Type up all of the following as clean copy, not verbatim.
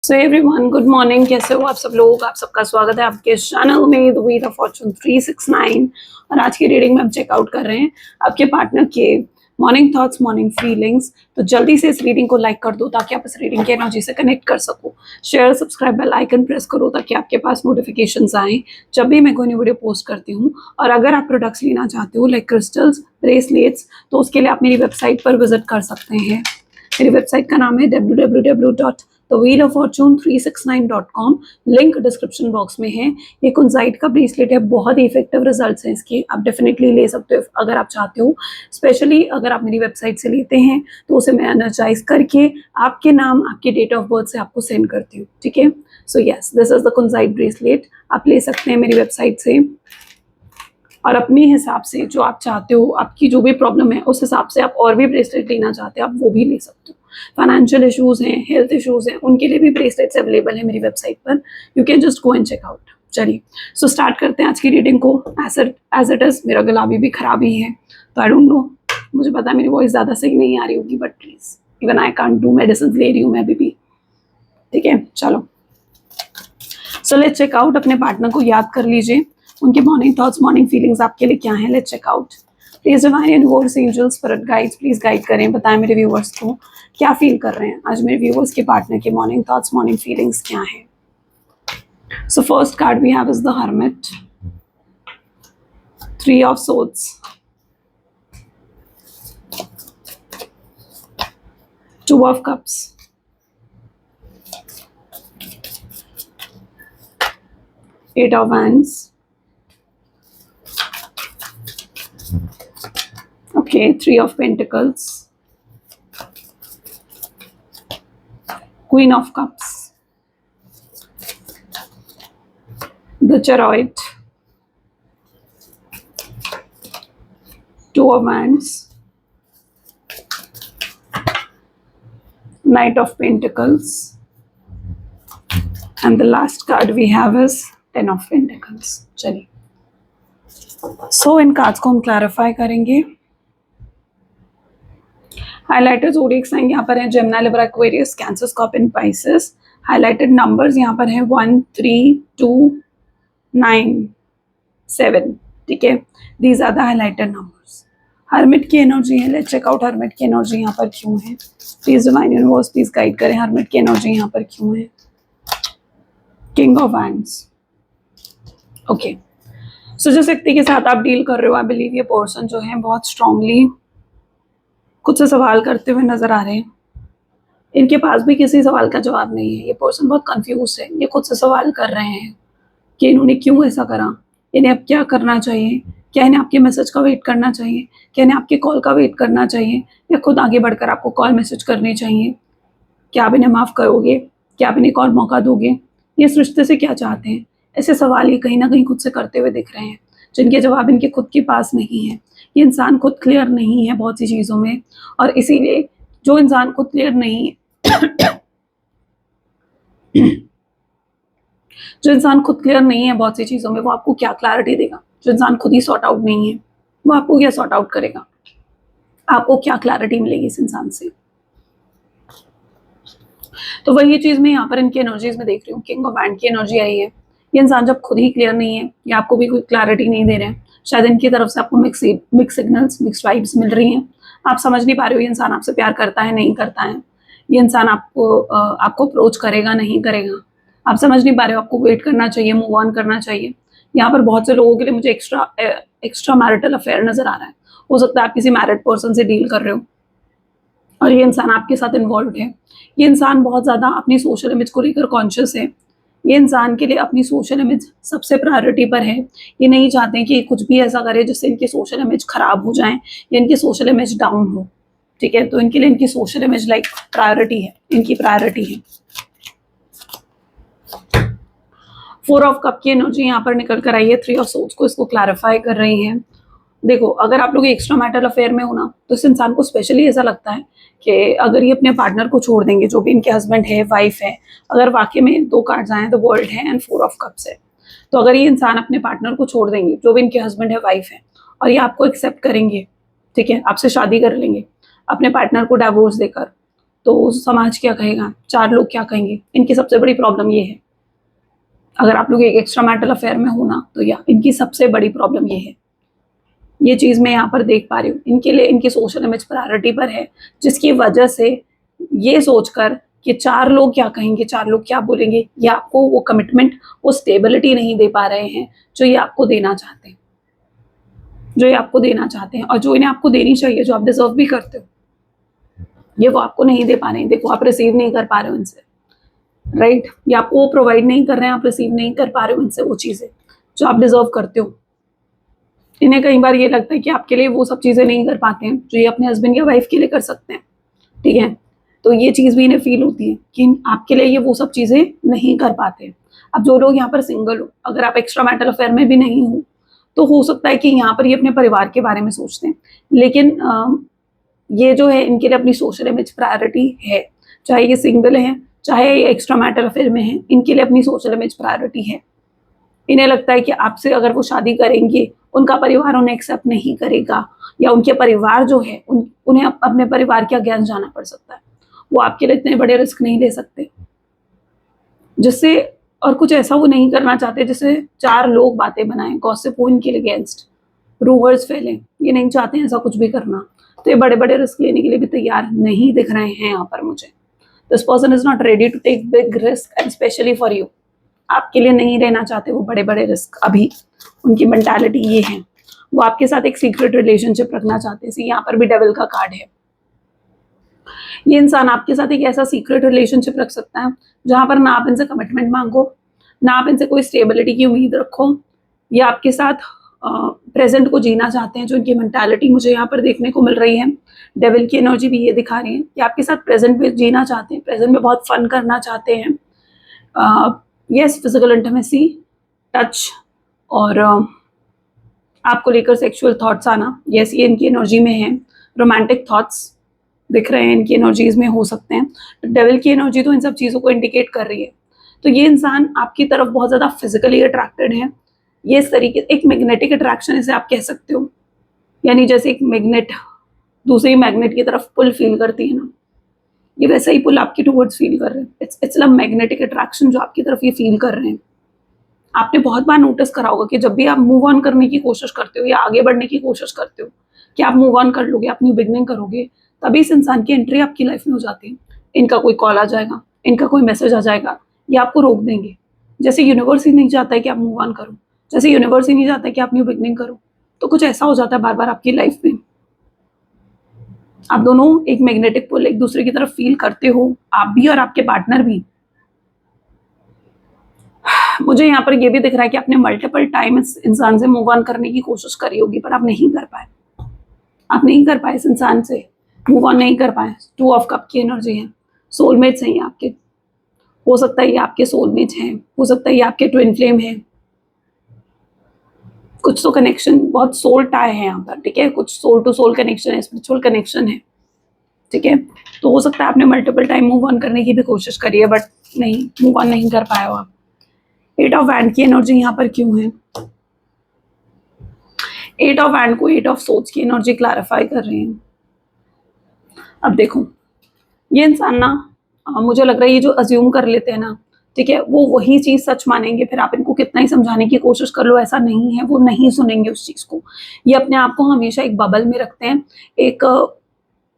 So everyone good morning. कैसे हो आप सब लोग? आप सबका स्वागत है आपके चैनल में द व्हील ऑफ फॉर्चून 369। और आज की रीडिंग में हम चेकआउट कर रहे हैं आपके पार्टनर के मॉर्निंग थॉट्स, मॉर्निंग फीलिंग्स। तो जल्दी से इस रीडिंग को लाइक कर दो ताकि आप इस रीडिंग की एनर्जी से कनेक्ट कर सको। Share, subscribe, bell icon press करो ताकि आपके पास नोटिफिकेशंस आए जब भी मैं कोई न्यू वीडियो पोस्ट करती हूँ। और अगर आप प्रोडक्ट्स लेना चाहते हो लाइक क्रिस्टल्स, ब्रेसलेट्स, तो उसके लिए आप मेरी वेबसाइट पर विजिट कर सकते हैं। मेरी वेबसाइट का नाम है www.thewheeloffortune369.com। लिंक डिस्क्रिप्शन बॉक्स में है। ये कुंजाइट का ब्रेसलेट है, बहुत ही इफेक्टिव रिजल्ट्स हैं इसके। आप डेफिनेटली ले सकते हो अगर आप चाहते हो। स्पेशली अगर आप मेरी वेबसाइट से लेते हैं तो उसे मैं एनर्जाइज करके आपके नाम, आपके डेट ऑफ बर्थ से आपको सेंड करती हूँ। ठीक है, so yes, this is the kunzite bracelet. आप ले सकते हैं मेरी वेबसाइट से और अपने हिसाब से जो आप चाहते हो, आपकी जो भी प्रॉब्लम है उस हिसाब से आप और भी ब्रेसलेट लेना चाहते हैं आप वो भी ले सकते हो। फाइनेंशियल इश्यूज हैं, हेल्थ इश्यूज हैं, उनके लिए भी ब्रेसलेट्स अवेलेबल है मेरी वेबसाइट पर। You can just go and check out. चलिए, सो स्टार्ट करते हैं आज की रीडिंग को। एज इट इज मेरा गला भी खराब ही है, तो आई डोंट नो, मुझे पता है मेरी वॉइस ज़्यादा सही नहीं आ रही होगी, but please even I can't do, medicine ले रही हूँ मैं अभी भी। ठीक है, चलो सो लेट्स चेक आउट। अपने पार्टनर को याद कर लीजिए, उनके मॉर्निंग थॉट्स, मॉर्निंग फीलिंग्स आपके लिए क्या हैं। Let's check out. Please divine universe, angels, spirit guides please guide करें, बताएं मेरे व्यूअर्स को क्या फील कर रहे हैं आज मेरे व्यूअर्स के पार्टनर के मॉर्निंग थॉट्स, मॉर्निंग फीलिंग्स क्या हैं। So first card we have is the hermit, 3 of swords, 2 of cups, Eight of Wands. Okay, 3 of Pentacles, Queen of Cups, the Chariot, 2 of Wands, Knight of Pentacles, and the last card we have is 10 of Pentacles. चलिए, सो इन cards को हम clarify करेंगे। Highlighted zodiac sign यहाँ पर है Gemini, Libra, Aquarius, cancer, scorpion, Pisces. Highlighted numbers यहाँ पर हैं 1, 3, 2, 9, 7। ठीक है, these are the highlighted numbers. Hermit की एनर्जी है। लेट्स चेक आउट हर्मिट की एनर्जी यहाँ पर क्यों है। Please divine universe please guide करें, हर्मिट की एनर्जी यहाँ पर क्यों है। King of wands. Okay, so जिस व्यक्ति के साथ आप डील कर रहे हो, आई बिलीव ये पर्सन जो है बहुत स्ट्रांगली खुद से सवाल करते हुए नजर आ रहे हैं। इनके पास भी किसी सवाल का जवाब नहीं है। ये पर्सन बहुत कंफ्यूज है। ये खुद से सवाल कर रहे हैं कि इन्होंने क्यों ऐसा करा, इन्हें अब क्या करना चाहिए। क्या इन्हें आपके मैसेज का वेट करना चाहिए, क्या इन्हें आपके कॉल का वेट करना चाहिए, या खुद आगे बढ़कर आपको कॉल मैसेज करनी चाहिए। क्या आप इन्हें माफ़ करोगे, क्या आप इन्हें एक और मौका दोगे, ये इस रिश्ते से क्या चाहते हैं। ऐसे सवाल ये कहीं ना कहीं खुद से करते हुए दिख रहे हैं जिनके जवाब इनके खुद के पास नहीं है। ये इंसान खुद क्लियर नहीं है बहुत सी चीज़ों में, और इसीलिए जो इंसान खुद क्लियर नहीं है जो इंसान खुद क्लियर नहीं है बहुत सी चीज़ों में, वो आपको क्या क्लैरिटी देगा। जो इंसान खुद ही सॉर्ट आउट नहीं है वो आपको क्या सॉर्ट आउट करेगा। आपको क्या क्लैरिटी मिलेगी इस इंसान से। तो वही चीज़ मैं यहाँ पर इनकी एनर्जीज में देख रही हूँ। किंग ऑफ वैंड की एनर्जी आई है। ये इंसान जब खुद ही क्लियर नहीं है या आपको भी कोई क्लैरिटी नहीं दे रहे हैं, शायद इनकी तरफ से आपको मिक्स सिग्नल्स, मिक्स वाइब्स मिल रही हैं। आप समझ नहीं पा रहे हो ये इंसान आपसे प्यार करता है, नहीं करता है। ये इंसान आपको अप्रोच करेगा, नहीं करेगा। आप समझ नहीं पा रहे हो, आपको वेट करना चाहिए, मूव ऑन करना चाहिए। यहाँ पर बहुत से लोगों के लिए मुझे एक्स्ट्रा मैरिटल अफेयर नजर आ रहा है। हो सकता है आप किसी मैरिड पर्सन से डील कर रहे हो और ये इंसान आपके साथ इन्वॉल्व है। ये इंसान बहुत ज़्यादा अपनी सोशल इमेज को लेकर कॉन्शियस है। ये इंसान के लिए अपनी सोशल इमेज सबसे प्रायोरिटी पर है। ये नहीं चाहते कि कुछ भी ऐसा करे जिससे इनकी सोशल इमेज खराब हो जाए या इनकी सोशल इमेज डाउन हो। ठीक है, तो इनके लिए इनकी सोशल इमेज लाइक प्रायोरिटी है, इनकी प्रायोरिटी है। 4 ऑफ कप की एनर्जी यहाँ पर निकल कर आई है। 3 ऑफ सोर्ड्स को इसको क्लैरिफाई कर रही है। देखो, अगर आप लोग एक्स्ट्रा मैरिटल अफेयर में हो ना, तो इस इंसान को स्पेशली ऐसा लगता है कि अगर ये अपने पार्टनर को छोड़ देंगे, जो भी इनके हस्बैंड है, वाइफ है, अगर वाकई में 2 कार्ड्स आए, द वर्ल्ड है एंड 4 ऑफ कप्स है, तो अगर ये इंसान अपने पार्टनर को छोड़ देंगे, जो भी इनके हस्बैंड है, वाइफ है, और ये आपको एक्सेप्ट करेंगे, ठीक है, आपसे शादी कर लेंगे अपने पार्टनर को डाइवोर्स देकर, तो समाज क्या कहेगा, 4 लोग क्या कहेंगे। इनकी सबसे बड़ी प्रॉब्लम ये है, अगर आप लोग एक एक्स्ट्रा मैरिटल अफेयर में हो ना, तो या इनकी सबसे बड़ी प्रॉब्लम ये है। ये चीज़ मैं यहाँ पर देख पा रही हूँ, इनके लिए इनकी सोशल इमेज प्रायोरिटी पर है, जिसकी वजह से ये सोचकर कि 4 लोग क्या कहेंगे, 4 लोग क्या बोलेंगे, ये आपको वो कमिटमेंट, वो स्टेबिलिटी नहीं दे पा रहे हैं जो ये आपको देना चाहते हैं, जो ये आपको देना चाहते हैं और जो इन्हें आपको देनी चाहिए, जो आप डिजर्व भी करते हो, ये वो आपको नहीं दे पा रहे हैं। देखो, आप रिसीव नहीं कर पा रहे हो इनसे, राइट? ये आपको प्रोवाइड नहीं कर रहे हैं, आप रिसीव नहीं कर पा रहे हो इनसे वो चीज़ें जो आप डिजर्व करते हो। इन्हें कई बार ये लगता है कि आपके लिए वो सब चीज़ें नहीं कर पाते हैं जो ये अपने हस्बैंड या वाइफ के लिए कर सकते हैं, ठीक है? तो ये चीज़ भी इन्हें फील होती है कि आपके लिए ये वो सब चीज़ें नहीं कर पाते हैं। अब जो लोग यहाँ पर सिंगल हो, अगर आप एक्स्ट्रा मैरिटल अफेयर में भी नहीं हो, तो हो सकता है कि यहाँ पर ये अपने परिवार के बारे में सोचते हैं, लेकिन ये जो है इनके लिए अपनी सोशल इमेज प्रायोरिटी है। चाहे ये सिंगल हैं, चाहे ये एक्स्ट्रा मैरिटल अफेयर में हैं, इनके लिए अपनी सोशल इमेज प्रायोरिटी है। इन्हें लगता है कि आपसे अगर वो शादी करेंगे, उनका परिवार उन्हें एक्सेप्ट नहीं करेगा, या उनके परिवार जो है उन्हें अपने परिवार के अगेंस्ट जाना पड़ सकता है। वो आपके लिए इतने बड़े रिस्क नहीं ले सकते, जिससे और कुछ ऐसा वो नहीं करना चाहते जिससे 4 लोग बातें बनाएं, गॉसिप हो इनके अगेंस्ट, रूमर्स फैलें। ये नहीं चाहते हैं ऐसा कुछ भी करना, तो ये बड़े-बड़े रिस्क लेने के लिए भी तैयार नहीं दिख रहे हैं यहाँ पर मुझे। This person is not ready to take big risk and specially for you. आपके लिए नहीं लेना चाहते वो बड़े-बड़े रिस्क अभी, उनकी मेंटालिटी ये है। वो आपके साथ एक सीक्रेट रिलेशनशिप रखना चाहते हैं। यहाँ पर भी डेविल का कार्ड है। ये इंसान आपके साथ एक ऐसा सीक्रेट रिलेशनशिप रख सकता है जहाँ पर ना आप इनसे कमिटमेंट मांगो, ना आप इनसे कोई स्टेबिलिटी की उम्मीद रखो। ये आपके साथ प्रेजेंट को जीना चाहते हैं, जो इनकी मेंटालिटी मुझे यहाँ पर देखने को मिल रही है। डेविल की एनर्जी भी ये दिखा रही है कि आपके साथ प्रेजेंट में जीना चाहते हैं, प्रेजेंट में बहुत फन करना चाहते हैं। यस, फिजिकल इंटीमेसी, टच और आपको लेकर सेक्सुअल थॉट्स आना, यस ये इनकी एनर्जी में है। रोमांटिक थॉट्स दिख रहे हैं इनकी एनर्जीज में हो सकते हैं। तो डेविल की एनर्जी तो इन सब चीज़ों को इंडिकेट कर रही है। तो ये इंसान आपकी तरफ बहुत ज़्यादा फिजिकली अट्रैक्टेड है। ये इस तरीके एक मैग्नेटिक अट्रैक्शन इसे आप कह सकते हो, यानी जैसे एक मैग्नेट दूसरी मैग्नेट की तरफ पुल फील करती है ना, ये वैसा ही पुल आपकी टुवर्ड्स फील कर रहे हैं। इट्स अ मैग्नेटिक अट्रैक्शन जो आपकी तरफ ये फील कर रहे हैं। आपने बहुत बार नोटिस करा होगा कि जब भी आप मूव ऑन करने की कोशिश करते हो या आगे बढ़ने की कोशिश करते हो कि आप मूव ऑन कर लोगे, आप न्यू बिगनिंग करोगे, तभी इस इंसान की एंट्री आपकी लाइफ में हो जाती है। इनका कोई कॉल आ जाएगा, इनका कोई मैसेज आ जाएगा, ये आपको रोक देंगे। जैसे यूनिवर्स ही नहीं चाहता है कि आप मूव ऑन करो, जैसे यूनिवर्स ही नहीं चाहता है कि आप न्यू बिगनिंग करो, तो कुछ ऐसा हो जाता है बार बार आपकी लाइफ में। आप दोनों एक मैग्नेटिक पुल एक दूसरे की तरफ फील करते हो, आप भी और आपके पार्टनर भी। मुझे यहाँ पर ये भी दिख रहा है कि आपने मल्टीपल टाइम इस इंसान से मूव ऑन करने की कोशिश करी होगी, पर आप नहीं कर पाए। आप नहीं कर पाए, इस इंसान से मूव ऑन नहीं कर पाए। 2 ऑफ कप की एनर्जी है, सोलमेट्स हैं ये आपके। हो सकता है ये आपके सोलमेट हैं, हो सकता है ये आपके ट्विन फ्लेम है। कुछ तो कनेक्शन, बहुत सोल टाई है यहाँ पर, ठीक है? कुछ सोल टू सोल कनेक्शन है, स्पिरिचुअल कनेक्शन है, ठीक है? तो हो सकता है आपने मल्टीपल टाइम मूव ऑन करने की भी कोशिश करी है, बट नहीं, मूव ऑन नहीं कर पाए हो आप। 8 ऑफ वैंड की एनर्जी यहाँ पर क्यों है? 8 ऑफ वैंड को 8 ऑफ सोर्ड्स की एनर्जी क्लैरिफाई कर रहे हैं। अब देखो, ये इंसान ना मुझे लग रहा है ये जो अज्यूम कर लेते हैं ना, ठीक है, वो वही चीज़ सच मानेंगे, फिर आप इनको कितना ही समझाने की कोशिश कर लो, ऐसा नहीं है, वो नहीं सुनेंगे उस चीज़ को। ये अपने आप को हमेशा एक बबल में रखते हैं, एक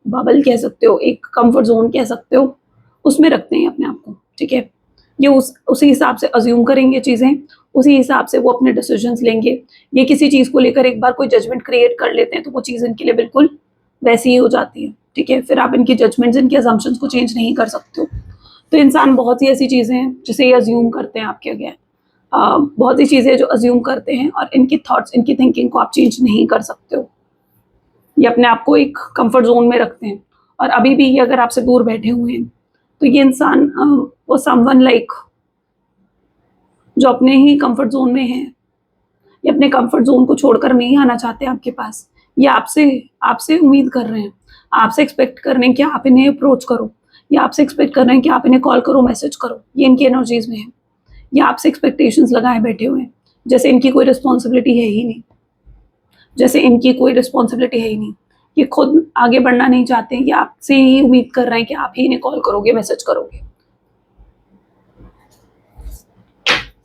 बबल कह सकते हो, एक कंफर्ट जोन कह सकते हो, उसमें रखते हैं अपने आप को, ठीक है? ये उसी हिसाब से अज्यूम करेंगे चीज़ें, उसी हिसाब से वो अपने डिसीजंस लेंगे। ये किसी चीज़ को लेकर एक बार कोई जजमेंट क्रिएट कर लेते हैं तो वो चीज़ इनके लिए बिल्कुल वैसी ही हो जाती है, ठीक है? फिर आप इनकी जजमेंट्स, इनके असम्पशंस को चेंज नहीं कर सकते हो। तो इंसान बहुत सी ऐसी चीज़ें हैं जिसे ये अज्यूम करते हैं आपके अगेंस्ट, बहुत सी चीज़ें जो अज्यूम करते हैं और इनकी थॉट्स, इनकी थिंकिंग को आप चेंज नहीं कर सकते हो। ये अपने आप को एक कंफर्ट जोन में रखते हैं और अभी भी ये अगर आपसे दूर बैठे हुए हैं तो ये इंसान वो समवन लाइक जो अपने ही कंफर्ट जोन में है, ये अपने कंफर्ट जोन को छोड़कर नहीं आना चाहते आपके पास। ये आपसे उम्मीद कर रहे हैं, आपसे एक्सपेक्ट कर रहे हैं कि आप इन्हें अप्रोच करो, या आपसे एक्सपेक्ट कर रहे हैं कि आप इन्हें कॉल करो, मैसेज करो। ये इनकी एनर्जीज में है। ये आपसे एक्सपेक्टेशंस लगाए बैठे हुए हैं, जैसे इनकी कोई रिस्पॉन्सिबिलिटी है ही नहीं, जैसे इनकी कोई रिस्पॉन्सिबिलिटी है ही नहीं। ये खुद आगे बढ़ना नहीं चाहते हैं, ये आपसे ही उम्मीद कर रहे हैं कि आप ही इन्हें कॉल करोगे, मैसेज करोगे।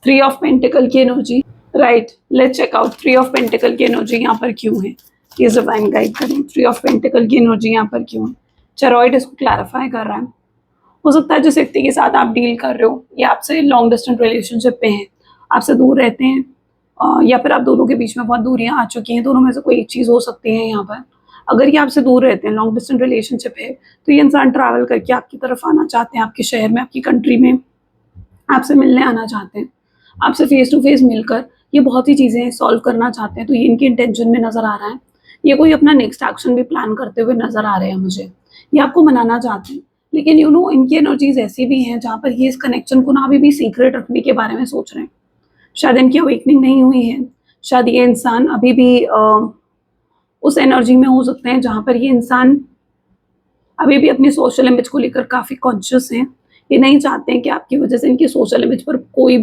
3 ऑफ पेंटिकल की energy, right, let's check out 3 of pentacle की एनर्जी यहाँ पर क्यों है, ये डिवाइन गाइड करें। 3 ऑफ पेंटिकल की एनर्जी यहाँ पर क्यों है? चरॉइड इसको क्लैरिफाई कर रहा है। हो सकता है जिस व्यक्ति के साथ आप डील कर रहे हो या आपसे लॉन्ग डिस्टेंस रिलेशनशिप पे हैं, आपसे दूर रहते हैं, या फिर आप दोनों के बीच में बहुत दूरियां आ चुकी हैं, दोनों में से कोई एक चीज़ हो सकती है यहाँ पर। अगर ये आपसे दूर रहते हैं, लॉन्ग डिस्टेंस रिलेशनशिप है, तो ये इंसान ट्रैवल करके आपकी तरफ आना चाहते हैं, आपके शहर में, आपकी कंट्री में आपसे मिलने आना चाहते हैं, आपसे फेस टू फेस मिलकर ये बहुत ही चीज़ें सॉल्व करना चाहते हैं। तो ये इनकी इंटेंशन में नज़र आ रहा है। ये कोई अपना नेक्स्ट एक्शन भी प्लान करते हुए नज़र आ रहे हैं मुझे। ये आपको मनाना चाहते हैं, लेकिन यू नो इनकी एनर्जीज ऐसी भी हैं जहाँ पर ये इस कनेक्शन को ना अभी भी सीक्रेट रखने के बारे में सोच रहे हैं। शायद इनकी अवेकनिंग नहीं हुई है, शायद ये इंसान अभी भी उस एनर्जी में हो सकते हैं जहाँ पर ये इंसान अभी भी अपनी सोशल इमेज को लेकर काफ़ी कॉन्शियस हैं। ये नहीं चाहते हैं कि आपकी वजह से इनकी सोशल इमेज पर कोई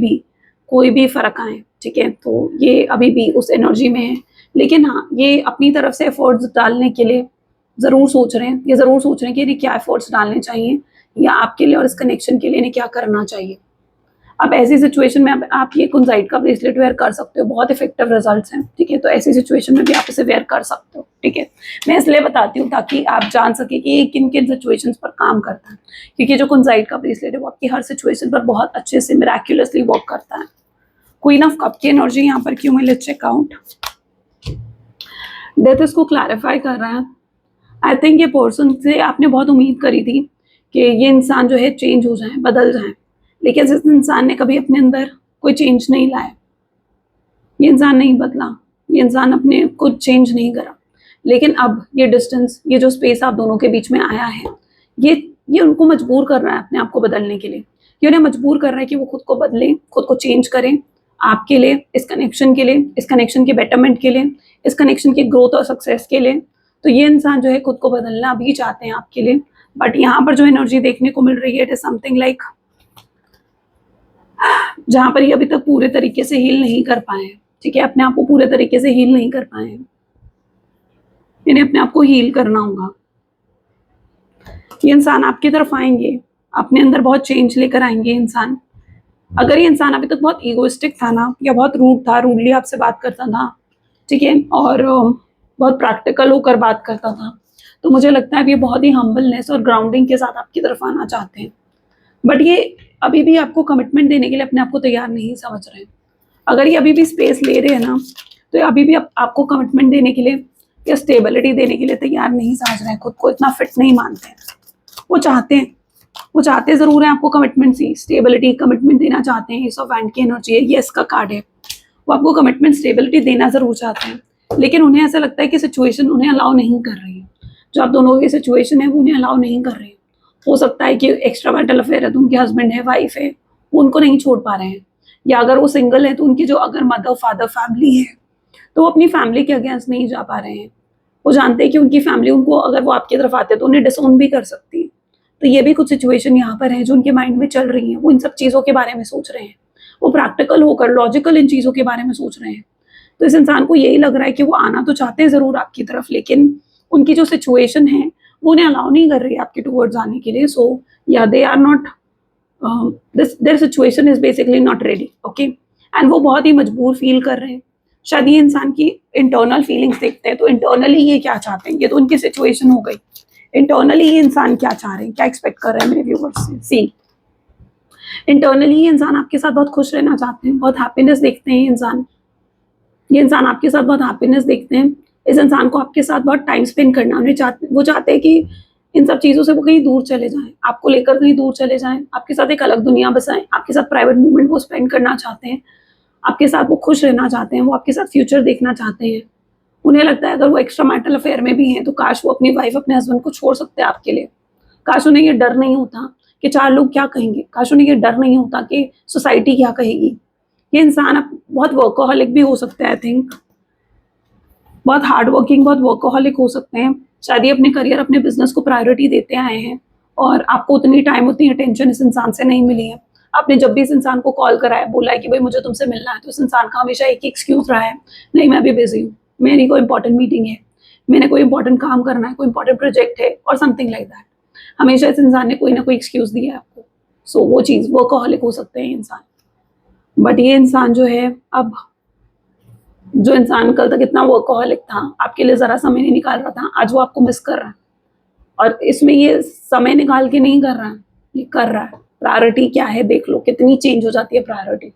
भी फ़र्क आए, ठीक है? तो ये अभी भी उस एनर्जी में है, लेकिन हाँ, ये अपनी तरफ से एफर्ट्स डालने के लिए ज़रूर सोच रहे हैं। ये ज़रूर सोच रहे हैं कि इन्हें क्या एफर्ट्स डालने चाहिए या आपके लिए और इस कनेक्शन के लिए इन्हें क्या करना चाहिए। अब ऐसी सिचुएशन में आप ये कुंजाइट का ब्रेसलेट वेयर कर सकते हो, बहुत इफेक्टिव रिजल्ट्स हैं, ठीक है? तो ऐसी सिचुएशन में भी आप इसे वेयर कर सकते हो, ठीक है? मैं इसलिए बताती हूँ ताकि आप जान सकें कि ये किन-किन सिचुएशंस पर काम करता है, क्योंकि जो कुंजाइट का ब्रेसलेट है वो आपकी हर सिचुएशन पर बहुत अच्छे से मिरेक्युलसली वर्क करता है। क्वीन ऑफ कप की एनर्जी यहाँ पर क्यों है? Let's check out. डेथ इसको क्लैरिफाई कर रहा है। आई थिंक ये पर्सन से आपने बहुत उम्मीद करी थी कि ये इंसान जो है चेंज हो जाए, बदल जाए, लेकिन जिस इंसान ने कभी अपने अंदर कोई चेंज नहीं लाया, ये इंसान नहीं बदला, ये इंसान अपने कुछ चेंज नहीं करा, लेकिन अब ये डिस्टेंस, ये जो स्पेस आप दोनों के बीच में आया है, ये उनको मजबूर कर रहा है अपने आप को बदलने के लिए। ये उन्हें मजबूर कर रहा है कि वो खुद को बदलें, खुद को चेंज करें, आपके लिए, इस कनेक्शन के लिए, इस कनेक्शन के बेटरमेंट के लिए, इस कनेक्शन की ग्रोथ और सक्सेस के लिए। तो ये इंसान जो है खुद को बदलना भी चाहते हैं आपके लिए, बट यहाँ पर जो एनर्जी देखने को मिल रही है, इट इज समथिंग लाइक जहाँ पर ये अभी तक पूरे तरीके से हील नहीं कर पाए हैं, ठीक है? अपने आप को पूरे तरीके से हील नहीं कर पाए हैं, इन्हें अपने आप को हील करना होगा। ये इंसान आपकी तरफ आएंगे, अपने अंदर बहुत चेंज लेकर आएंगे इंसान। अगर ये इंसान अभी तक बहुत ईगोइस्टिक था ना, या बहुत रूड था, रूडली आपसे बात करता था, ठीक है, और बहुत प्रैक्टिकल होकर बात करता था, तो मुझे लगता है ये बहुत ही हम्बलनेस और ग्राउंडिंग के साथ आपकी तरफ आना चाहते हैं। बट ये अभी भी आपको कमिटमेंट देने के लिए अपने आप को तैयार नहीं समझ रहे हैं। अगर ये अभी भी स्पेस ले रहे हैं ना, तो ये अभी भी आपको कमिटमेंट देने के लिए या स्टेबिलिटी देने के लिए तैयार नहीं समझ रहे हैं, खुद को इतना फिट नहीं मानते हैं। वो चाहते ज़रूर हैं आपको कमिटमेंट सी, स्टेबिलिटी, कमिटमेंट देना चाहते हैं। एस ऑफ हैंड की एनर्जी है, ये इसका कार्ड है। वो आपको कमिटमेंट, स्टेबिलिटी देना ज़रूर चाहते हैं, लेकिन उन्हें ऐसा लगता है कि सिचुएशन उन्हें अलाउ नहीं कर रही है। जो आप दोनों की सिचुएशन है वो उन्हें अलाउ नहीं कर रही है। हो सकता है कि एक्स्ट्रा मैरिटल अफेयर है तो उनके हस्बैंड है, वाइफ है, वो उनको नहीं छोड़ पा रहे हैं, या अगर वो सिंगल है तो उनकी जो अगर मदर फादर फैमिली है तो वो अपनी फैमिली के अगेंस्ट नहीं जा पा रहे हैं। वो जानते हैं कि उनकी फैमिली उनको, अगर वो आपकी तरफ आते हैं तो उन्हें डिसोन भी कर सकती है। तो ये भी कुछ सिचुएशन यहाँ पर है जो उनके माइंड में चल रही है। वो इन सब चीज़ों के बारे में सोच रहे हैं, वो प्रैक्टिकल होकर लॉजिकल इन चीज़ों के बारे में सोच रहे हैं। तो इस इंसान को यही लग रहा है कि वो आना तो चाहते हैं ज़रूर आपकी तरफ, लेकिन उनकी जो सिचुएशन है वो उन्हें अलाउ नहीं कर रही है आपके टुवर्ड्स आने के लिए। सो या they are not, there situation is basically not ready, okay, and वो बहुत ही मजबूर फील कर रहे हैं। शायद ये इंसान की इंटरनल फीलिंग्स देखते हैं तो इंटरनली ये क्या चाहते हैं, ये तो उनकी सिचुएशन हो गई। इंटरनली ये इंसान क्या चाह रहे हैं, क्या एक्सपेक्ट कर रहे हैं मेरे व्यूवर्स से? सी, इंटरनली ये इंसान आपके साथ बहुत खुश रहना चाहते हैं, बहुत हैप्पीनेस देखते हैं ये इंसान आपके साथ बहुत हैप्पीनेस देखते हैं। इस इंसान को आपके साथ बहुत टाइम स्पेंड करना वो चाहते हैं कि इन सब चीज़ों से वो कहीं दूर चले जाएं, आपको लेकर कहीं दूर चले जाएं, आपके साथ एक अलग दुनिया बसाएं, आपके साथ प्राइवेट मोमेंट वो स्पेंड करना चाहते हैं, आपके साथ वो खुश रहना चाहते हैं, वो आपके साथ फ्यूचर देखना चाहते हैं। उन्हें लगता है अगर वो एक्स्ट्रा मैरिटल अफेयर में भी हैं तो काश वो अपनी वाइफ, अपने हस्बैंड को छोड़ सकते हैं आपके लिए। काश उन्हें ये डर नहीं होता कि 4 लोग क्या कहेंगे, काश उन्हें ये डर नहीं होता कि सोसाइटी क्या कहेगी। ये इंसान अब बहुत वर्कोहॉलिक भी हो सकता है, आई थिंक बहुत हार्ड वर्किंग, बहुत वर्कोहॉलिक हो सकते हैं। शायद ये अपने करियर, अपने बिजनेस को प्रायोरिटी देते आए हैं और आपको उतनी टाइम, उतनी अटेंशन इस इंसान से नहीं मिली है। आपने जब भी इस इंसान को कॉल करा है, बोला है कि भाई मुझे तुमसे मिलना है, तो इस इंसान का हमेशा एक ही एक्सक्यूज रहा है, नहीं मैं अभी बिजी हूँ, मेरी कोई इंपॉर्टेंट मीटिंग है, मैंने कोई इंपॉर्टेंट काम करना है, कोई इंपॉर्टेंट प्रोजेक्ट है और समथिंग लाइक दैट। हमेशा इस इंसान ने कोई ना कोई एक्सक्यूज दिया है आपको। सो वो चीज़ वर्कहॉलिक हो सकते हैं इंसान, बट ये इंसान जो है अब, जो इंसान कल तक इतना वर्कहॉलिक था, आपके लिए ज़रा समय नहीं निकाल रहा था, आज वो आपको मिस कर रहा है। और इसमें ये समय निकाल के नहीं कर रहा है, ये कर रहा है। प्रायोरिटी क्या है देख लो, कितनी चेंज हो जाती है प्रायोरिटी।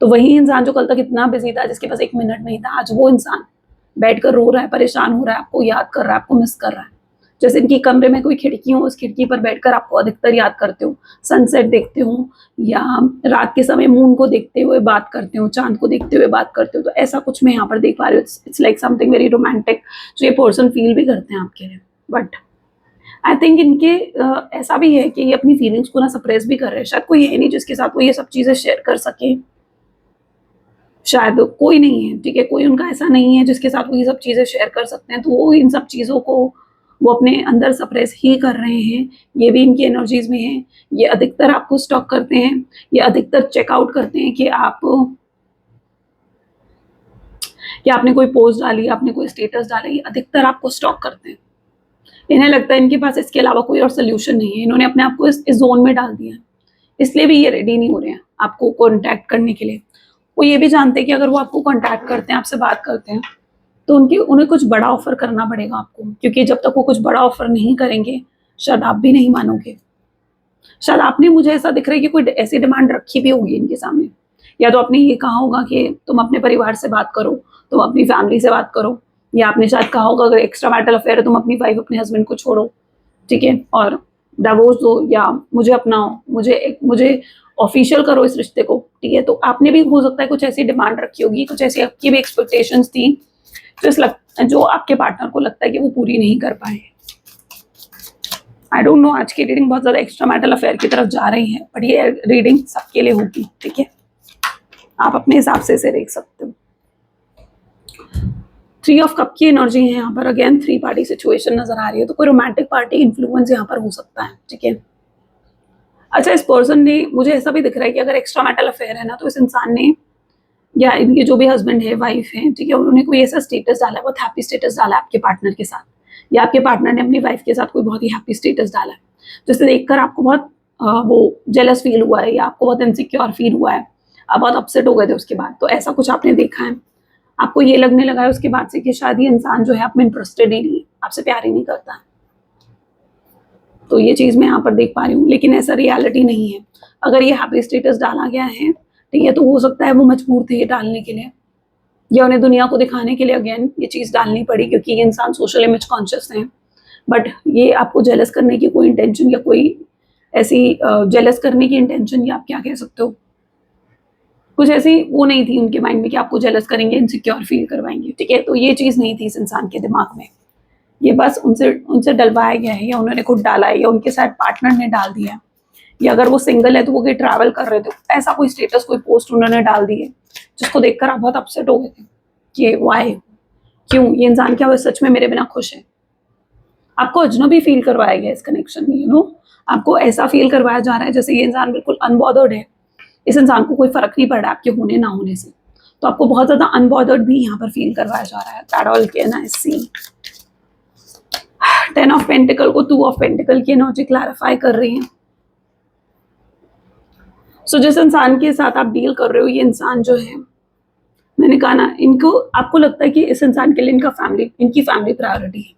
तो वही इंसान जो कल तक इतना बिजी था, जिसके पास 1 मिनट नहीं था, आज वो इंसान बैठकर रो रहा है, परेशान हो रहा है, आपको याद कर रहा है, आपको मिस कर रहा है। जैसे इनकी कमरे में कोई खिड़की हो, उस खिड़की पर बैठकर आपको अधिकतर याद करते हो, सनसेट देखते हो या रात के समय मून को देखते हुए बात करते हो, चाँद को देखते हुए बात करते हो। तो ऐसा कुछ मैं यहाँ पर देख पा रही हूँ। It's like something very romantic जो ये पर्सन फील भी करते हैं आपके लिए। बट आई थिंक इनके ऐसा भी है कि ये अपनी फीलिंग्स को ना सप्रेस भी कर रहे हैं। शायद कोई है नहीं जिसके साथ वो ये सब चीज़ें शेयर कर सके। शायद कोई नहीं है, ठीक है? कोई उनका ऐसा नहीं है जिसके साथ वो ये सब चीज़ें शेयर कर सकते हैं, तो वो इन सब चीज़ों को वो अपने अंदर सप्रेस ही कर रहे हैं। ये भी इनकी एनर्जीज़ में है। ये अधिकतर आपको स्टॉक करते हैं, ये अधिकतर चेकआउट करते हैं कि आपने कोई पोस्ट डाली, आपने कोई स्टेटस डाला, ये अधिकतर आपको स्टॉक करते हैं। इन्हें लगता है इनके पास इसके अलावा कोई और सॉल्यूशन नहीं है। इन्होंने अपने आप को इस ज़ोन में डाल दिया है, इसलिए भी ये रेडी नहीं हो रहे हैं आपको कॉन्टैक्ट करने के लिए। वो ये भी जानते हैं कि अगर वो आपको कॉन्टैक्ट करते हैं, आपसे बात करते हैं, तो उन्हें कुछ बड़ा ऑफ़र करना पड़ेगा आपको, क्योंकि जब तक वो कुछ बड़ा ऑफ़र नहीं करेंगे, शायद आप भी नहीं मानोगे। शायद आपने, मुझे ऐसा दिख रहा है कि कोई ऐसी डिमांड रखी भी होगी इनके सामने, या तो आपने ये कहा होगा कि तुम अपने परिवार से बात करो, तुम अपनी फैमिली से बात करो, या आपने शायद कहा होगा अगर एक्स्ट्रा मैरिटल अफेयर है, तुम अपनी वाइफ, अपने हस्बैंड को छोड़ो, ठीक है? और डिवोर्स दो या मुझे अपनाओ, मुझे ऑफ़िशियल करो इस रिश्ते को, ठीक है? तो आपने भी हो सकता है कुछ ऐसी डिमांड रखी होगी, कुछ ऐसी आपकी भी एक्सपेक्टेशंस थी, जो आपके पार्टनर को लगता है कि वो पूरी नहीं कर पाए। आई डोंट नो, आज की रीडिंग बहुत ज़्यादा एक्स्ट्रा मैरिटल अफेयर की तरफ जा रही है, बट ये रीडिंग सबके लिए होगी, ठीक है? आप अपने हिसाब से इसे देख सकते हो। 3 ऑफ कप की एनर्जी है यहाँ पर। अगेन 3 पार्टी सिचुएशन नजर आ रही है, तो कोई रोमांटिक पार्टी इन्फ्लुएंस यहाँ पर हो सकता है, ठीक है? अच्छा, इस पर्सन ने, मुझे ऐसा भी दिख रहा है कि अगर एक्स्ट्रा मैरिटल अफेयर है ना, तो इस इंसान ने या इनके जो भी हस्बैंड है, वाइफ है, ठीक है, उन्होंने कोई ऐसा स्टेटस डाला है, बहुत हैप्पी स्टेटस डाला है आपके पार्टनर के साथ, या आपके पार्टनर ने अपनी वाइफ के साथ कोई बहुत ही हैप्पी स्टेटस डाला है, जिसे देखकर आपको बहुत वो जेलस फील हुआ है, या आपको बहुत इनसिक्योर फील हुआ है, आप बहुत अपसेट हो गए थे उसके बाद। तो ऐसा कुछ आपने देखा है, आपको ये लगने लगा है उसके बाद से कि शायद ये इंसान जो है आप में इंटरेस्टेड ही नहीं है, आपसे प्यार ही नहीं करता है। तो ये चीज़ मैं यहाँ पर देख पा रही हूँ, लेकिन ऐसा रियलिटी नहीं है। अगर ये हैप्पी स्टेटस डाला गया है, ठीक है, तो हो सकता है वो मजबूर थे ये डालने के लिए, या उन्हें दुनिया को दिखाने के लिए अगेन ये चीज़ डालनी पड़ी, क्योंकि ये इंसान सोशल इमेज कॉन्शियस हैं। बट ये आपको जेलस करने की कोई इंटेंशन, या कोई ऐसी जेलस करने की इंटेंशन, या आप क्या कह सकते हो, कुछ ऐसी वो नहीं थी उनके माइंड में कि आपको जेलस करेंगे, इनसिक्योर फील करवाएंगे, ठीक है? तो ये चीज़ नहीं थी इस इंसान के दिमाग में। ये बस उनसे डलवाया गया है, या उन्होंने खुद डाला है, या उनके साथ पार्टनर ने डाल दिया है, या अगर वो सिंगल है तो वो कहीं ट्रैवल कर रहे थे, ऐसा कोई स्टेटस, कोई पोस्ट उन्होंने डाल दी है, जिसको देखकर आप बहुत अपसेट हो गए थे कि वाई, क्यों ये इंसान, क्या वो सच में मेरे बिना खुश है? आपको अजनबी फील करवाया गया इस कनेक्शन में, यू नो, आपको ऐसा फील करवाया जा रहा है जैसे ये इंसान बिल्कुल अनबॉदर्ड है, इस इंसान को कोई फर्क नहीं पड़ रहा है आपके होने ना होने से। तो आपको बहुत ज्यादा अनबॉदर्ड भी यहाँ पर फील करवाया जा रहा है। That all can I see. 10 of pentacle को 2 ऑफ पेंटिकल की एनर्जी क्लैरिफाई कर रही है। सो जिस इंसान के साथ आप डील कर रहे हो, ये इंसान जो है, मैंने कहा ना, इनको, आपको लगता है कि इस इंसान के लिए इनकी फैमिली प्रायोरिटी है,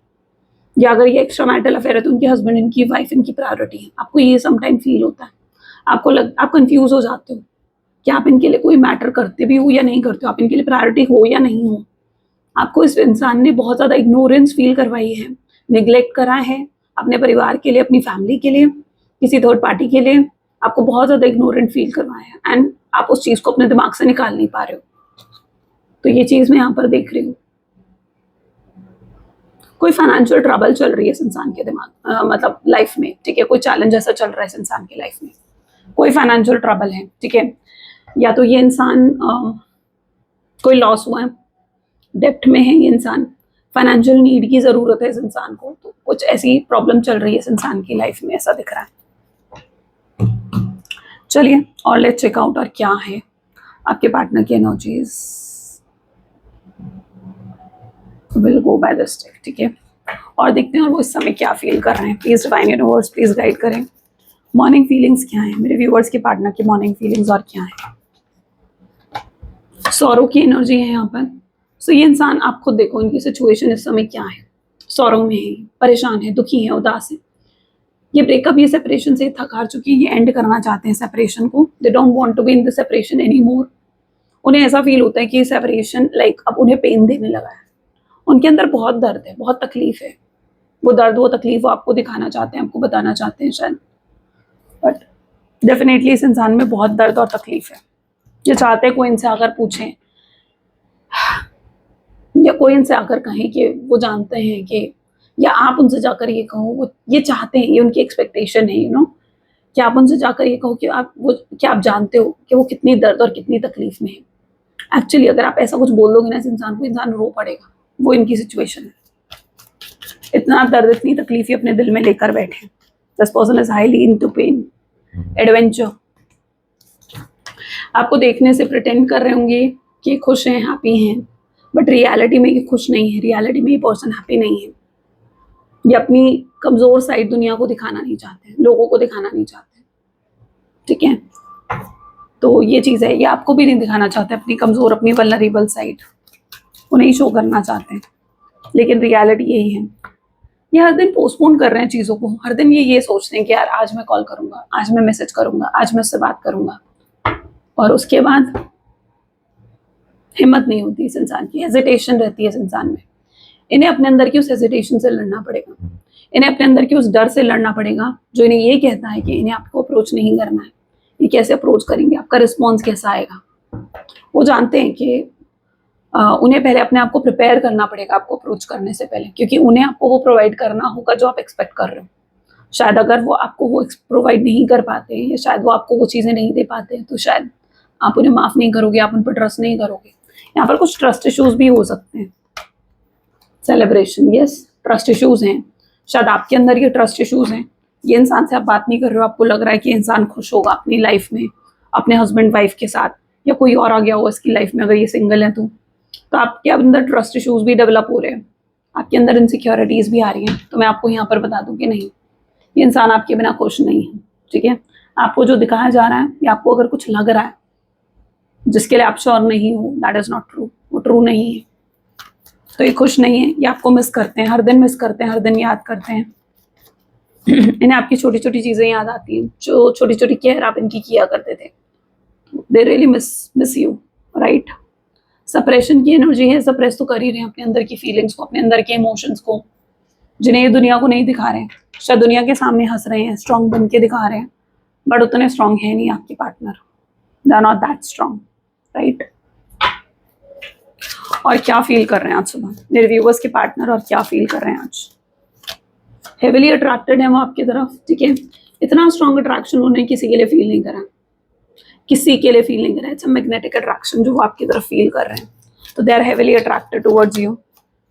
या अगर ये एक्स्ट्रा मैरिटल अफेयर है तो उनके हस्बैंड, इनकी वाइफ इनकी प्रायोरिटी है। आपको ये समटाइम फील होता है, आप कंफ्यूज हो जाते हो कि आप इनके लिए कोई मैटर करते भी हो या नहीं करते हो, आप इनके लिए प्रायोरिटी हो या नहीं हो। आपको इस इंसान ने बहुत ज़्यादा इग्नोरेंस फील करवाई है, निगलेक्ट करा है, अपने परिवार के लिए, अपनी फैमिली के लिए, किसी थर्ड पार्टी के लिए आपको बहुत ज़्यादा इग्नोरेंट फील करवाया है, एंड आप उस चीज़ को अपने दिमाग से निकाल नहीं पा रहे हो। तो ये चीज़ मैं यहाँ पर देख रही हूँ। कोई फाइनेंशियल ट्रबल चल रही है इस इंसान के दिमाग, मतलब लाइफ में, ठीक है? कोई चैलेंज ऐसा चल रहा है इस इंसान की लाइफ में, कोई फाइनेंशियल ट्रबल है, ठीक है? या तो ये इंसान कोई लॉस हुआ है, डेप्ट में है ये इंसान, फाइनेंशियल नीड की ज़रूरत है इस इंसान को, तो कुछ ऐसी प्रॉब्लम चल रही है इस इंसान की लाइफ में, ऐसा दिख रहा है। चलिए और लेट्स चेक आउट और क्या है आपके पार्टनर की energies. Will go by this step, ठीक है। और देखते हैं और वो इस समय क्या फील कर रहे हैं। Please divine universe please guide करें, मॉर्निंग फीलिंग्स क्या है मेरे व्यूअर्स के पार्टनर की, मॉर्निंग फीलिंग्स और क्या है। सौरव की एनर्जी है यहाँ पर। सो ये इंसान, आप खुद देखो इनकी सिचुएशन इस समय क्या है। सौरव में है, परेशान है, दुखी है, उदास है। ये ब्रेकअप, ये सेपरेशन से थक हार चुकी है, ये एंड करना चाहते हैं सेपरेशन को। They don't want to be in the separation any more. उन्हें ऐसा फील होता है कि सेपरेशन लाइक अब उन्हें पेन देने लगा है। उनके अंदर बहुत दर्द है, बहुत तकलीफ है। वो दर्द, वो तकलीफ वो आपको दिखाना चाहते हैं, आपको बताना चाहते हैं शायद, बट डेफिनेटली इस इंसान में बहुत दर्द और तकलीफ है। ये चाहते हैं कोई इनसे आकर पूछें या कोई इनसे आकर कहें कि वो जानते हैं कि, या आप उनसे जाकर ये कहो, वो ये चाहते हैं, ये उनकी एक्सपेक्टेशन है, यू नो, कि आप उनसे जाकर ये कहो कि आप वो, कि आप जानते हो कि वो कितनी दर्द और कितनी तकलीफ में है। एक्चुअली अगर आप ऐसा कुछ बोल दोगे ना इस इंसान को, इंसान रो पड़ेगा। वो इनकी सिचुएशन है। इतना दर्द, इतनी तकलीफ ही अपने दिल में लेकर बैठे। This person is highly into pain, adventure. आपको देखने से प्रिटेंड कर रहे होंगे कि खुश हैं, हैप्पी हैं, बट रियलिटी में ये खुश नहीं है। रियलिटी में ये पर्सन हैप्पी नहीं है। ये अपनी कमजोर साइड दुनिया को दिखाना नहीं चाहते, लोगों को दिखाना नहीं चाहते, ठीक है। तो ये चीज़ है, ये आपको भी नहीं दिखाना चाहते अपनी कमजोर, अपनी वल्नरेबल साइड को नहीं शो करना चाहते, लेकिन रियलिटी यही है। ये हर दिन पोस्टपोन कर रहे हैं चीज़ों को। हर दिन ये सोचते हैं कि यार आज मैं कॉल करूंगा, आज मैं मैसेज करूंगा, आज मैं उससे बात करूंगा, और उसके बाद हिम्मत नहीं होती इस इंसान की, हेजिटेशन रहती है इस इंसान में। इन्हें अपने अंदर की उस हेजिटेशन से लड़ना पड़ेगा। इन्हें अपने अंदर की उस डर से लड़ना पड़ेगा जो इन्हें ये कहता है कि इन्हें आपको अप्रोच नहीं करना है। ये कैसे अप्रोच करेंगे, आपका रिस्पॉन्स कैसा आएगा। वो जानते हैं कि उन्हें पहले अपने आप को प्रिपेयर करना पड़ेगा आपको अप्रोच करने से पहले, क्योंकि उन्हें आपको वो प्रोवाइड करना होगा जो आप एक्सपेक्ट कर रहे हो। शायद अगर वो आपको वो प्रोवाइड नहीं कर पाते, या शायद वो आपको वो चीज़ें नहीं दे पाते, तो शायद आप उन्हें माफ़ नहीं करोगे, आप उन पर ट्रस्ट नहीं करोगे। यहाँ पर कुछ ट्रस्ट इश्यूज भी हो सकते हैं। सेलिब्रेशन, यस, ट्रस्ट इश्यूज हैं। शायद आपके अंदर ये ट्रस्ट इश्यूज हैं। ये इंसान से आप बात नहीं कर रहे हो, आपको लग रहा है कि इंसान खुश होगा अपनी लाइफ में, अपने हस्बैंड वाइफ के साथ, या कोई और आ गया होगा इसकी लाइफ में अगर ये सिंगल है तो आपके अंदर ट्रस्ट इश्यूज भी डेवलप हो रहे हैं, आपके अंदर इनसिक्योरिटीज भी आ रही हैं। तो मैं आपको यहाँ पर बता दूं कि नहीं, ये इंसान आपके बिना खुश नहीं है, ठीक है। आपको जो दिखाया जा रहा है, या आपको अगर कुछ लग रहा है जिसके लिए आप श्योर नहीं हो, दैट इज नॉट ट्रू, वो ट्रू नहीं है। तो ये खुश नहीं है, ये आपको मिस करते हैं, हर दिन मिस करते हैं, हर दिन याद करते हैं। इन्हें आपकी छोटी छोटी चीज़ें याद आती हैं, जो छोटी छोटी केयर आप इनकी किया करते थे। They really miss you, right. Suppression की एनर्जी है, सप्रेस तो कर ही रहे हैं अपने अंदर की फीलिंग्स को, अपने अंदर के इमोशंस को, जिन्हें ये दुनिया को नहीं दिखा रहे हैं। शायद दुनिया के सामने हंस रहे हैं, स्ट्रांग बन के दिखा रहे हैं, बट उतने स्ट्रांग है नहीं आपके partner, they are not that strong, right. और क्या फील कर रहे हैं आज सुबह मेरे व्यूवर्स के पार्टनर, और क्या फील कर रहे हैं आज। हेविली अट्रैक्टेड है वो आपकी तरफ, ठीक है। इतना स्ट्रांग अट्रैक्शन उन्होंने किसी के लिए फील नहीं करा, किसी के लिए फील नहीं करा। इट्स अ मैग्नेटिक अट्रैक्शन जो वो आपकी तरफ फील कर रहे हैं। तो they are heavily attracted towards you.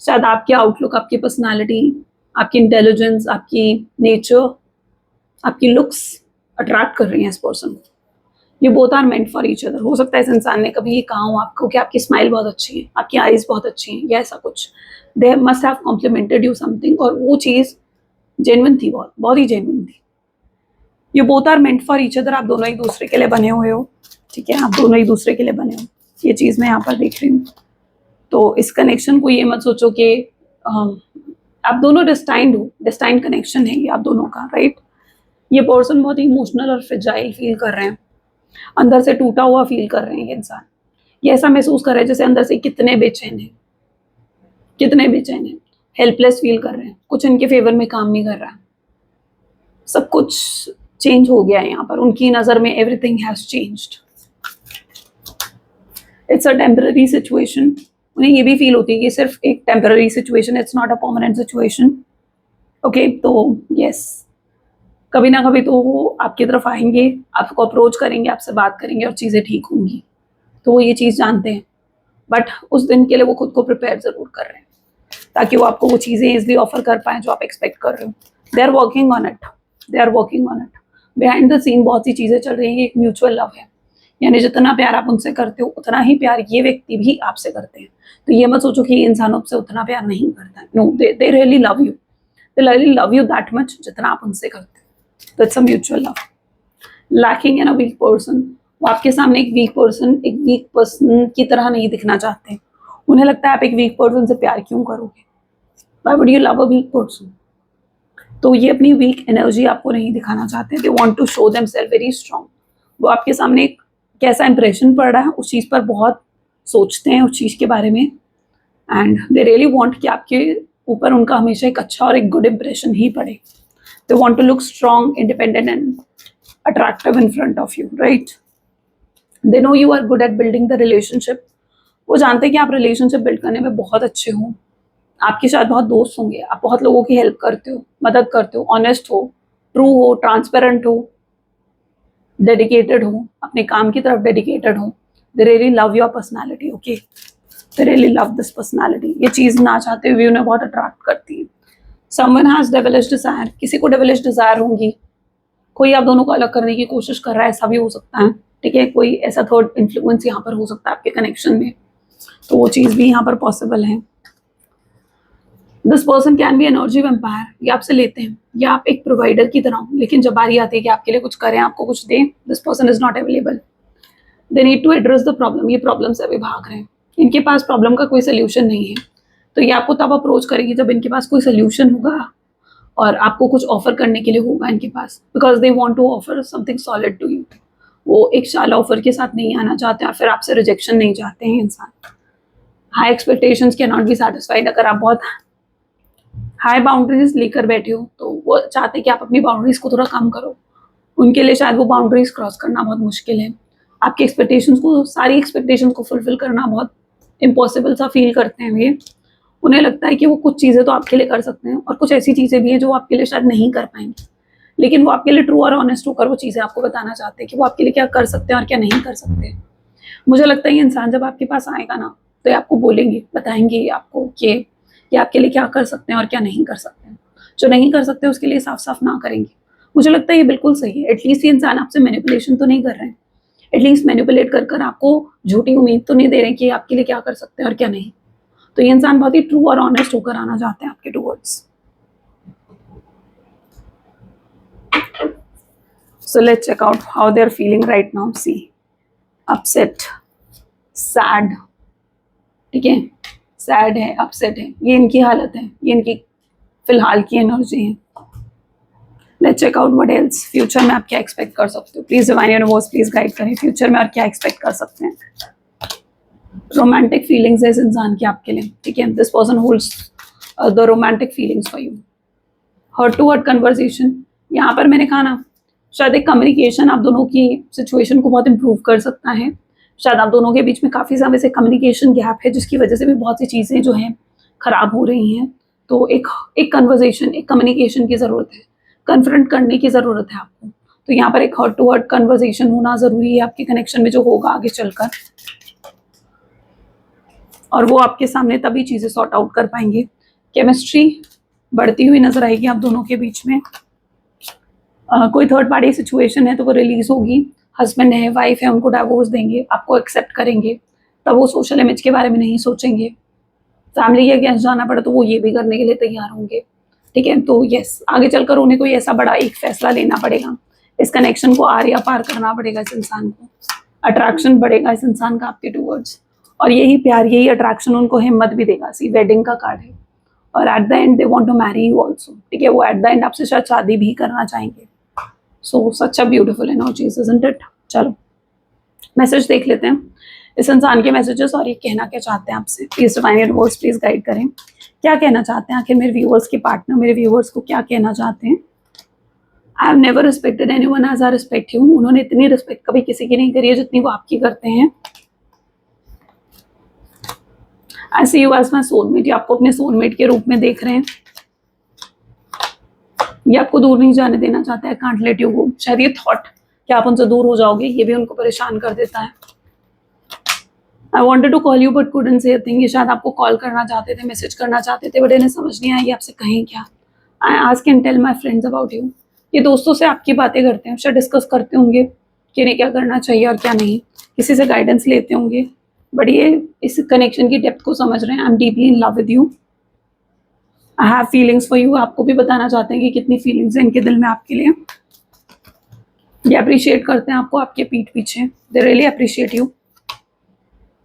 शायद आपकी आउटलुक, आपकी पर्सनालिटी, आपकी इंटेलिजेंस, आपकी नेचर, आपकी लुक्स अट्रैक्ट कर रही हैं इस पर्सन को। ये both are meant for each other. हो सकता है इस इंसान ने कभी ये कहा हो आपको कि आपकी स्माइल बहुत अच्छी है, आपकी आईज बहुत अच्छी हैं, या ऐसा कुछ। They must have complimented you something, और वो चीज़ जेन्युइन थी, बहुत बहुत ही जेन्युइन थी। ये both are meant for each other. आप दोनों एक दूसरे के लिए बने हुए हो, ठीक है। आप दोनों एक दूसरे के लिए बने हो, ये चीज़ मैं यहाँ पर देख रही हूँ। तो इस कनेक्शन को ये मत सोचो कि आप दोनों डेस्टाइंड हो, डेस्टाइंड कनेक्शन है ये आप दोनों का, राइट। ये पर्सन बहुत ही इमोशनल और फ्रेजाइल फील कर रहे हैं, अंदर से टूटा हुआ फील कर रहे हैं ये इंसान। ये ऐसा महसूस कर रहे हैं जैसे अंदर से कितने बेचैन हैं, कितने बेचैन हैं, हेल्पलेस फील कर रहे हैं। कुछ इनके फेवर में काम नहीं कर रहा, सब कुछ चेंज हो गया है यहाँ पर। उनकी नज़र में everything has changed. It's a temporary situation. उन्हें ये भी फील होती है कि सिर्फ एक temporary situation, it's not a permanent situation, okay. तो यस, कभी ना कभी तो वो आपकी तरफ आएंगे, आपको अप्रोच करेंगे, आपसे बात करेंगे, और चीज़ें ठीक होंगी। तो वो ये चीज़ जानते हैं, बट उस दिन के लिए वो खुद को प्रिपेयर ज़रूर कर रहे हैं, ताकि वो आपको वो चीज़ें ईजिली ऑफर कर पाएँ जो आप एक्सपेक्ट कर रहे हो। They are working on it, they are working on it. Behind the scene बहुत सी चीज़ें चल रही हैं। एक म्यूचुअल लव है, यानी जितना प्यार आप उनसे करते हो उतना ही प्यार ये व्यक्ति भी आपसे करते हैं। तो ये मत सोचो कि ये इंसान आपसे उतना प्यार नहीं करता है। No, they really love you, they really love you that much जितना आप उनसे करते हो। तो it's a mutual love. Lacking in a weak person, वो आपके सामने एक वीक पर्सन की तरह नहीं दिखना चाहते। उन्हें लगता है आप एक वीक पर्सन से प्यार क्यों करोगे, why would you love a weak person. तो ये अपनी वीक एनर्जी आपको नहीं दिखाना चाहते। They want to show themselves very strong. वो आपके सामने एक कैसा इंप्रेशन पड़ रहा है उस चीज़ पर बहुत सोचते हैं, उस चीज़ के बारे में, एंड दे रियली वांट कि आपके ऊपर उनका हमेशा एक अच्छा और एक गुड इंप्रेशन ही पड़े। They want to look strong, independent and attractive in front of you, right. They know you are good at building the relationship. वो जानते हैं कि आप रिलेशनशिप बिल्ड करने में बहुत अच्छे हो। आपके शायद बहुत दोस्त होंगे, आप बहुत लोगों की हेल्प करते हो, मदद करते हो, ऑनेस्ट हो, ट्रू हो, ट्रांसपेरेंट हो, डेडिकेटेड हो, अपने काम की तरफ डेडिकेटेड हो। दे really love your personality, okay, they really love this personality. ये चीज़ ना चाहते हुए उन्हें बहुत अट्रैक्ट करती है। समवन हैज़ डेविलिश डिजायर, किसी को डेविलिश डिजायर होंगी। कोई आप दोनों को अलग करने की कोशिश कर रहा है, ऐसा भी हो सकता है, ठीक है। कोई ऐसा थर्ड इन्फ्लुएंस यहाँ पर हो सकता है आपके कनेक्शन में, तो वो चीज़ भी यहाँ पर पॉसिबल है। This person can be energy vampire, ये आपसे लेते हैं या आप एक प्रोवाइडर की तरह हो, लेकिन जब बारी आती है कि आपके लिए कुछ करें, आपको कुछ दें, this person is not available. They need to address the problem, ये प्रॉब्लम से अभी भाग रहे हैं, इनके पास प्रॉब्लम का कोई सोल्यूशन नहीं है। तो ये आपको तब अप्रोच करेगी जब इनके पास कोई सोल्यूशन होगा और आपको कुछ ऑफर करने के लिए होगा इनके पास, because they want to offer something solid to you. वो एक शाला ऑफर के साथ नहीं आना चाहते और फिर आपसे रिजेक्शन नहीं चाहते हैं इंसान। High expectations can not be satisfied, अगर आप बहुत हाई बाउंड्रीज लेकर बैठे हो तो वो चाहते हैं कि आप अपनी बाउंड्रीज को थोड़ा कम करो। उनके लिए शायद वो बाउंड्रीज क्रॉस करना बहुत मुश्किल है। आपके एक्सपेक्टेशंस को, सारी एक्सपेक्टेशंस को फुलफिल करना बहुत इम्पॉसिबल सा फील करते हैं ये। उन्हें लगता है कि वो कुछ चीज़ें तो आपके लिए कर सकते हैं और कुछ ऐसी चीज़ें भी हैं जो आपके लिए शायद नहीं कर पाएंगे, लेकिन वो आपके लिए ट्रू और ऑनेस्ट होकर वो चीज़ें आपको बताना चाहते हैं कि वो आपके लिए क्या कर सकते हैं और क्या नहीं कर सकते। मुझे लगता है ये इंसान जब आपके पास आएगा ना तो ये आपको बोलेंगे, बताएंगे आपको कि आपके लिए क्या कर सकते हैं और क्या नहीं कर सकते हैं। जो नहीं कर सकते उसके लिए साफ साफ ना करेंगे। मुझे लगता है ये बिल्कुल सही है। एटलीस्ट ये इंसान आपसे मैनिपुलेशन तो नहीं कर रहे हैं, एटलीस्ट मैनिपुलेट कर कर आपको झूठी उम्मीद तो नहीं दे रहे कि आपके लिए क्या कर सकते हैं और क्या नहीं। तो ये इंसान बहुत ही ट्रू और ऑनेस्ट होकर आना चाहते हैं आपके towards. So let's check out how they're feeling right now. See, upset, sad, ठीक है, सैड है, अपसेट है, ये इनकी हालत है, ये इनकी फिलहाल की एनर्जी है। Let's check out what else. Future में आप क्या एक्सपेक्ट कर सकते हो, please divine universe please guide करें फ्यूचर में और क्या एक्सपेक्ट कर सकते हैं। रोमांटिक फीलिंग्स है इस इंसान की आपके लिए, ठीक है। This person holds the romantic feelings for you. Heart to heart conversation, यहाँ पर मैंने कहा ना, शायद एक कम्युनिकेशन आप दोनों की सिचुएशन को बहुत इंप्रूव कर सकता है। शायद आप दोनों के बीच में काफ़ी समय से कम्युनिकेशन गैप है जिसकी वजह से भी बहुत सी चीज़ें जो हैं ख़राब हो रही हैं। तो एक कन्वर्सेशन, एक कम्युनिकेशन की ज़रूरत है, कन्फ्रंट करने की ज़रूरत है आपको। तो यहाँ पर एक हर्ट टू हर्ट कन्वर्सेशन होना ज़रूरी है आपके कनेक्शन में जो होगा आगे चलकर, और वो आपके सामने तभी चीज़ें सॉर्ट आउट कर पाएंगे। केमिस्ट्री बढ़ती हुई नजर आएगी आप दोनों के बीच में। कोई थर्ड पार्टी सिचुएशन है तो वो रिलीज होगी। हस्बैंड है, वाइफ है, उनको डाइवोर्स देंगे, आपको एक्सेप्ट करेंगे, तब वो सोशल इमेज के बारे में नहीं सोचेंगे। फैमिली के अगेंस्ट जाना पड़ा तो वो ये भी करने के लिए तैयार होंगे, ठीक है। तो यस, आगे चलकर उन्हें कोई ऐसा बड़ा एक फैसला लेना पड़ेगा, इस कनेक्शन को आर या पार करना पड़ेगा इस इंसान को। अट्रैक्शन बढ़ेगा इस इंसान का आपके टूवर्ड्स, और यही प्यार, यही अट्रैक्शन उनको हिम्मत भी देगा। सी, वेडिंग का कार्ड है, और at the end they want to marry you also, ठीक है। वो एट द एंड आपसे शायद शादी भी करना चाहेंगे। So such a beautiful energies, isn't it. चलो मैसेज देख लेते हैं इस इंसान के मैसेजेस, और ये कहना क्या चाहते हैं आपसे। Please divine universe please guide करें, क्या कहना चाहते हैं आखिर मेरे व्यूअर्स के पार्टनर, मेरे व्यूअर्स को क्या कहना चाहते हैं। I have never respected anyone as I respect you, उन्होंने इतनी रिस्पेक्ट कभी किसी की नहीं करी है जितनी वो आपकी करते हैं। आई सी यू एज माई सोलमेट, ये आपको अपने सोलमेट के रूप में देख रहे हैं। ये आपको दूर नहीं जाने देना चाहता है, कांट लेट यू गो। शायद ये थॉट कि आप उनसे दूर हो जाओगे ये भी उनको परेशान कर देता है। I wanted to call you but couldn't say a thing, ये शायद आपको कॉल करना चाहते थे, मैसेज करना चाहते थे, बट इन्हें समझ नहीं आया ये आपसे कहें क्या। I ask and tell my friends about you, ये दोस्तों से आपकी बातें करते हैं, शायद डिस्कस करते होंगे कि इन्हें क्या करना चाहिए और क्या नहीं, किसी से गाइडेंस लेते होंगे, बट ये इस कनेक्शन की डेप्थ को समझ रहे हैं। I am deeply in love with you, I have feelings for you. आपको भी बताना चाहते हैं कि कितनी फीलिंग्स हैं इनके दिल में आपके लिए। ये अप्रिशिएट करते हैं आपको आपके पीठ पीछे, दे रियली अप्रिशिएट यू।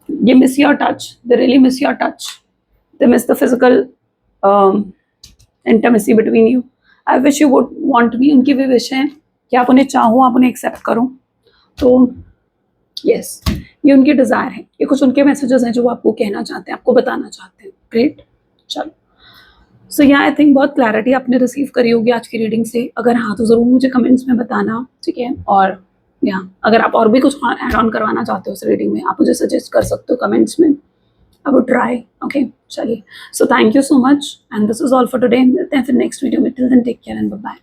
ये miss your touch, they really miss your touch, they miss the physical intimacy between you. I wish you would want me, उनकी भी विश है कि आप उन्हें चाहो, आप उन्हें एक्सेप्ट करो। तो यस, ये उनकी डिज़ायर है, ये कुछ उनके मैसेजेस हैं जो वो आपको कहना चाहते हैं, आपको बताना चाहते हैं। ग्रेट, चलो। सो यहाँ आई थिंक बहुत क्लैरिटी आपने रिसीव करी होगी आज की रीडिंग से। अगर हाँ तो ज़रूर मुझे कमेंट्स में बताना, ठीक है। और यहाँ अगर आप और भी कुछ ऐड ऑन करवाना चाहते हो इस रीडिंग में, आप मुझे सजेस्ट कर सकते हो कमेंट्स में। I would try, okay. चलिए, so thank you so much and this is all for today. मिलते हैं फिर नेक्स्ट वीडियो में। Till then take care and bye bye.